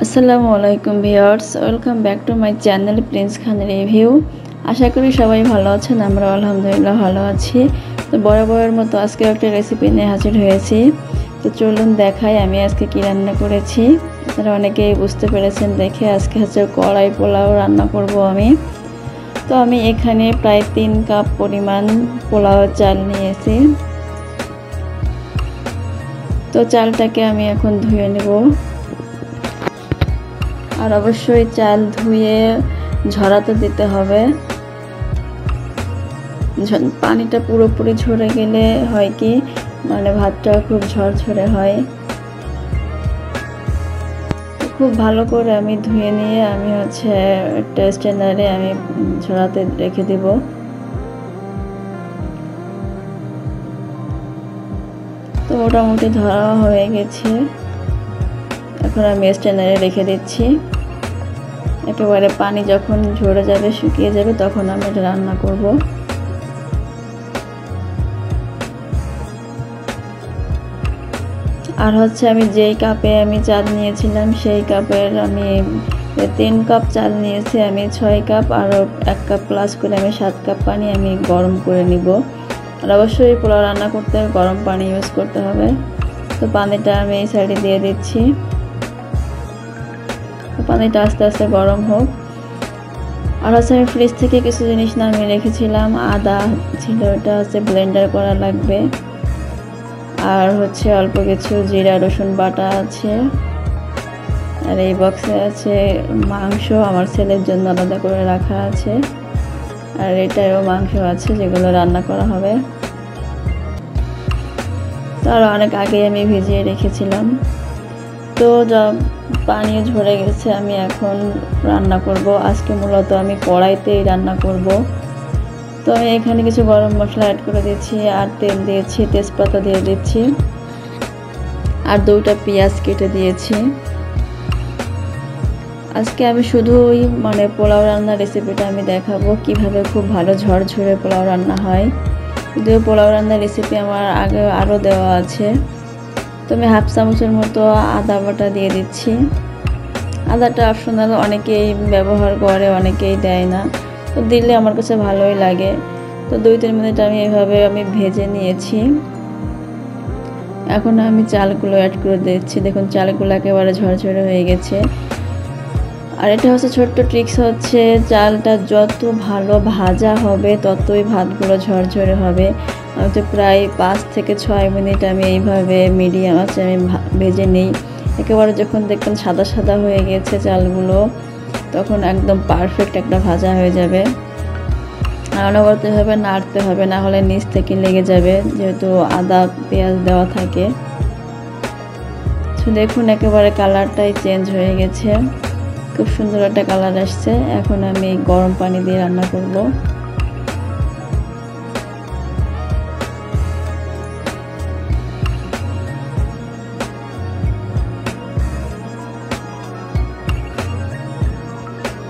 আসসালামু আলাইকুম viewers, welcome back to my channel Prince Khan review. আশা করি সবাই ভালো আছেন। আমরা আলহামদুলিল্লাহ ভালো আছি। তো বরাবরের মতো আজকে একটা রেসিপি নিয়ে হাজির হয়েছি। তো চলুন দেখাই আমি আজকে কি রান্না করেছি। আপনারা অনেকেই বুঝতে পেরেছেন দেখে, আজকে হচ্ছে কড়াই পোলাও রান্না করব আমি। তো আমি এখানে প্রায় 3 কাপ পরিমাণ পোলাও চাল নিয়েছি। তো চালটাকে আমি এখন ধুয়ে নেব। আর অবশ্যই চাল ধুয়ে ঝরাতে দিতে হবে। পানিটা পুরোপুরি ঝরে গেলে হয় কি, মানে ভাতটা খুব ঝরঝরে হয়। খুব ভালো করে আমি ধুয়ে নিয়ে আমি হচ্ছে একটা স্ট্যান্ডারে আমি ঝরাতে রেখে দেব। তো মোটামুটি ধরা হয়ে গেছে। এখন আমি স্ট্যান্ডারে রেখে দিচ্ছি। একেবারে পানি যখন ঝরে যাবে, শুকিয়ে যাবে, তখন আমি এটা রান্না করব। আর হচ্ছে আমি যেই কাপে আমি চাল নিয়েছিলাম সেই কাপের আমি 3 কাপ চাল নিয়েছি। আমি 6 কাপ আর 1 কাপ প্লাস করে আমি 7 কাপ পানি আমি গরম করে নিব। আর অবশ্যই পোলাও রান্না করতে গরম পানি ইউজ করতে হবে। তো পানিটা আমি এই সাইডে দিয়ে দিচ্ছি। পানিটা আস্তে আস্তে গরম হোক। আর হচ্ছে আমি ফ্রিজ থেকে কিছু জিনিস নামিয়ে রেখেছিলাম। আদা ছিল, এটা হচ্ছে ব্লেন্ডার করা লাগবে। আর হচ্ছে অল্প কিছু জিরা রসুন বাটা আছে। আর এই বক্সে আছে মাংস, আমার ছেলের জন্য আলাদা করে রাখা আছে। আর এটাও মাংস আছে, যেগুলো রান্না করা হবে। তার অনেক আগে আমি ভিজিয়ে রেখেছিলাম। তো যা পানি ঝরে গেছে, আমি এখন রান্না করব। আজকে মূলত আমি কড়াইতেই রান্না করব। তো আমি এখানে কিছু গরম মশলা অ্যাড করে দিচ্ছি, আর তেল দিয়েছি, তেজপাতা দিয়ে দিচ্ছি, আর 2টা পেঁয়াজ কেটে দিয়েছি। আজকে আমি শুধুই মানে পোলাও রান্নার রেসিপিটা আমি দেখাবো, কিভাবে খুব ভালো ঝরঝরে পোলাও রান্না হয়। যদিও পোলাও রান্নার রেসিপি আমার আগে আরও দেওয়া আছে। তো আমি হাফ চামচের মতো আদা বাটা দিয়ে দিচ্ছি। আদাটা অপশনাল, অনেকেই ব্যবহার করে, অনেকেই দেয় না। তো দিলে আমার কাছে ভালোই লাগে। তো 2-3 মিনিট আমি এভাবে ভেজে নিয়েছি। এখন আমি চালগুলো অ্যাড করে দিচ্ছি। দেখুন চালগুলো একেবারে ঝরঝরে হয়ে গেছে। আর এটা হচ্ছে ছোট্ট ট্রিক্স, হচ্ছে চালটা যত ভালো ভাজা হবে ততই ভাতগুলো ঝরঝরে হবে। আমি তো প্রায় 5 থেকে 6 মিনিট আমি এইভাবে মিডিয়াম আছে আমি ভেজে নিই। একেবারে যখন দেখবেন সাদা সাদা হয়ে গেছে চালগুলো, তখন একদম পারফেক্ট একটা ভাজা হয়ে যাবে। আর অনবরত এভাবে নাড়তে হবে, না হলে নিচ থেকে লেগে যাবে, যেহেতু আদা পেঁয়াজ দেওয়া থাকে। তো দেখুন একেবারে কালারটাই চেঞ্জ হয়ে গেছে, খুব সুন্দর একটা কালার আসছে। এখন আমি গরম পানি দিয়ে রান্না করব।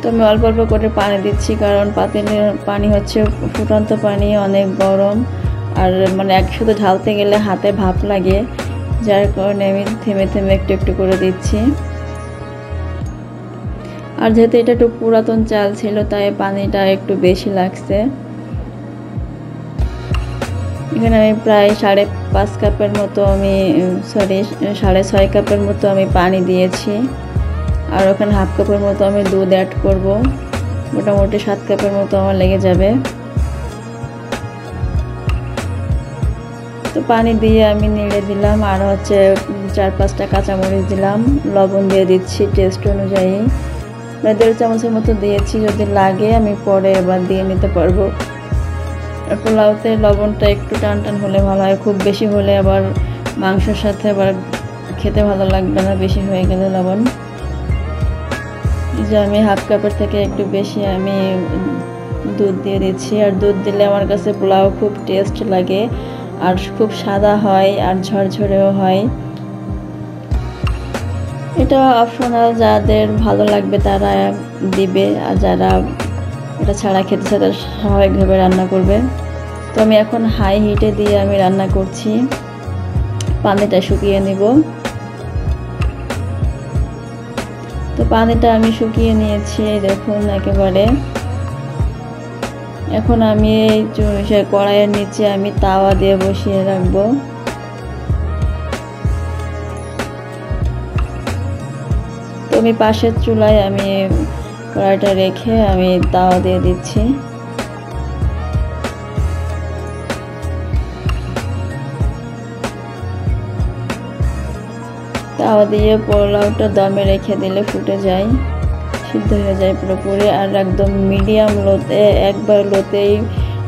তো আমি অল্প অল্প করে পানি দিচ্ছি, কারণ পাতিলের পানি হচ্ছে ফুটন্ত পানি, অনেক গরম। আর মানে একসাথে ঢালতে গেলে হাতে ভাপ লাগে, যার কারণে আমি থেমে থেমে একটু একটু করে দিচ্ছি। আর যেহেতু এটা একটু পুরাতন চাল ছিল, তাই পানিটা একটু বেশি লাগছে। এখানে আমি প্রায় 5.5 কাপের মতো সরি 6.5 কাপের মতো আমি পানি দিয়েছি। আর ওখানে হাফ কাপের মতো আমি দুধ অ্যাড করব। মোটামুটি 7 কাপের মতো আমার লেগে যাবে। তো পানি দিয়ে আমি নেড়ে দিলাম। আর হচ্ছে 4-5টা কাঁচামরিচ দিলাম। লবণ দিয়ে দিচ্ছি টেস্ট অনুযায়ী, প্রায় 1.5 চামচের মতো দিয়েছি। যদি লাগে আমি পরে এবার দিয়ে নিতে পারবো। পোলাওতে লবণটা একটু টান টান হলে ভালো হয়, খুব বেশি হলে আবার মাংসের সাথে আবার খেতে ভালো লাগবে না, বেশি হয়ে গেলে লবণ। যে আমি হাফ কাপের থেকে একটু বেশি আমি দুধ দিয়ে দিচ্ছি। আর দুধ দিলে আমার কাছে পোলাও খুব টেস্ট লাগে, আর খুব সাদা হয়, আর ঝরঝরেও হয়। এটা অপশনাল, যাদের ভালো লাগবে তারা দিবে, আর যারা এটা ছাড়া খেতে চায় তারা স্বাভাবিকভাবে রান্না করবে। তো আমি এখন হাই হিটে দিয়ে আমি রান্না করছি। পানিটা শুকিয়ে নিব। তো পানিটা আমি শুকিয়ে নিয়েছি দেখুন একেবারে। এখন আমি এই কড়াইয়ের নিচে আমি তাওয়া দিয়ে বসিয়ে রাখবো। তো আমি পাশের চুলায় আমি কড়াইটা রেখে আমি তাওয়া দিয়ে দিচ্ছি। তাওয়া দিয়ে পোলাওটা দমে রেখে দিলে ফুটে যায়, সিদ্ধ হয়ে যায় পুরোপুরি। আর একদম মিডিয়াম লোতে, একবার লোতেই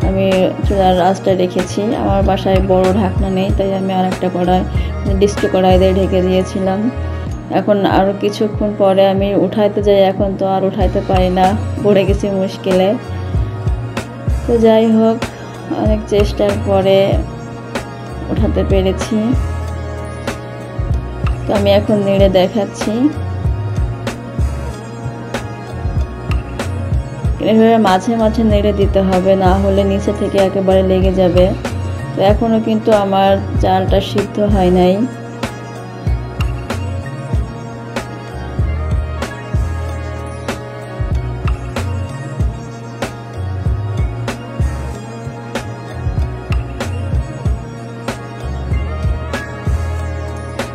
আমি চুলার আঁচটা রেখেছি। আমার বাসায় বড় ঢাকনা নেই, তাই আমি আর একটা কড়াই ডিস্টো কড়াই দিয়ে ঢেকে দিয়েছিলাম। এখন আরও কিছুক্ষণ পরে আমি উঠাইতে যাই, এখন তো আর উঠাইতে পারি না, পড়ে গেছি মুশকিলে। তো যাই হোক, অনেক চেষ্টার পরে উঠাতে পেরেছি। তো আমি এখন নেড়ে দেখাচ্ছি। এভাবে মাঝে মাঝে নেড়ে দিতে হবে, না হলে নিচে থেকে একেবারে লেগে যাবে। তো এখনো কিন্তু আমার চালটা সিদ্ধ হয় নাই।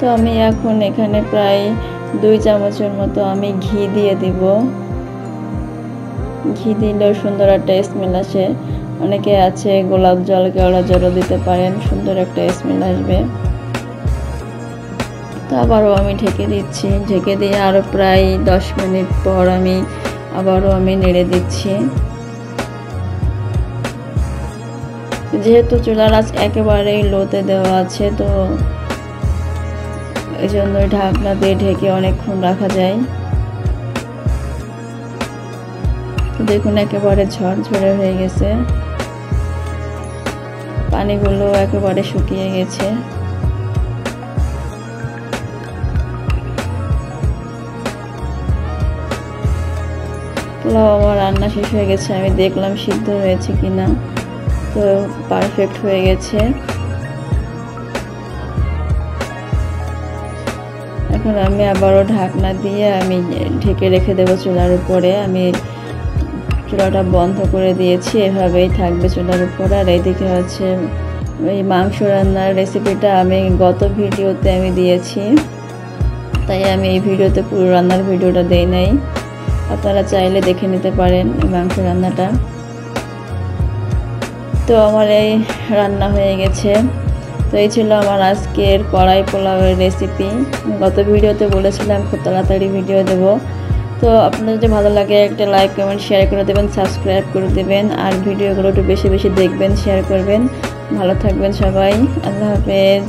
তো আমি এখন এখানে প্রায় 2 চামচের মতো আমি ঘি দিয়ে দিব। ঘি দিলেও সুন্দর একটা স্মেল আসে। অনেকে আছে গোলাপ জল, কেওড়া জলও দিতে পারেন, সুন্দর একটা স্মেল আসবে। তো আবারও আমি ঢেকে দিচ্ছি। ঢেকে দিয়ে আরও প্রায় 10 মিনিট পর আমি আবারও নেড়ে দিচ্ছি। যেহেতু চুলার আঁচ একেবারেই লোতে দেওয়া আছে, তো এই জন্যই ঢাকনা দিয়ে ঢেকে অনেকক্ষণ রাখা যায়। তো দেখুন একেবারে ঝরঝরে হয়ে গেছে, পানিগুলো একেবারে শুকিয়ে গেছে। পোলাও আমার রান্না শেষ হয়ে গেছে, আমি দেখলাম সিদ্ধ হয়েছে কিনা। তো পারফেক্ট হয়ে গেছে। এখন আমি আবারও ঢাকনা দিয়ে আমি ঢেকে রেখে দেবো চুলার উপরে। আমি চুলাটা বন্ধ করে দিয়েছি, এভাবেই থাকবে চুলার উপরে। আর এইদিকে হচ্ছে এই মাংস রান্নার রেসিপিটা আমি গত ভিডিওতে আমি দিয়েছি, তাই আমি এই ভিডিওতে পুরো রান্নার ভিডিওটা দেই নাই। আপনারা চাইলে দেখে নিতে পারেন এই মাংস রান্নাটা। তো আমার এই রান্না হয়ে গেছে। তো এই ছিল আমার আজকের কড়াই পোলাওয়ের রেসিপি। গত ভিডিওতে বলেছিলাম খুব তাড়াতাড়ি ভিডিও দেব। তো আপনাদের যদি ভালো লাগে একটা লাইক, কমেন্ট, শেয়ার করে দেবেন, সাবস্ক্রাইব করে দেবেন। আর ভিডিওগুলো একটু বেশি বেশি দেখবেন, শেয়ার করবেন। ভালো থাকবেন সবাই। আল্লাহ হাফেজ।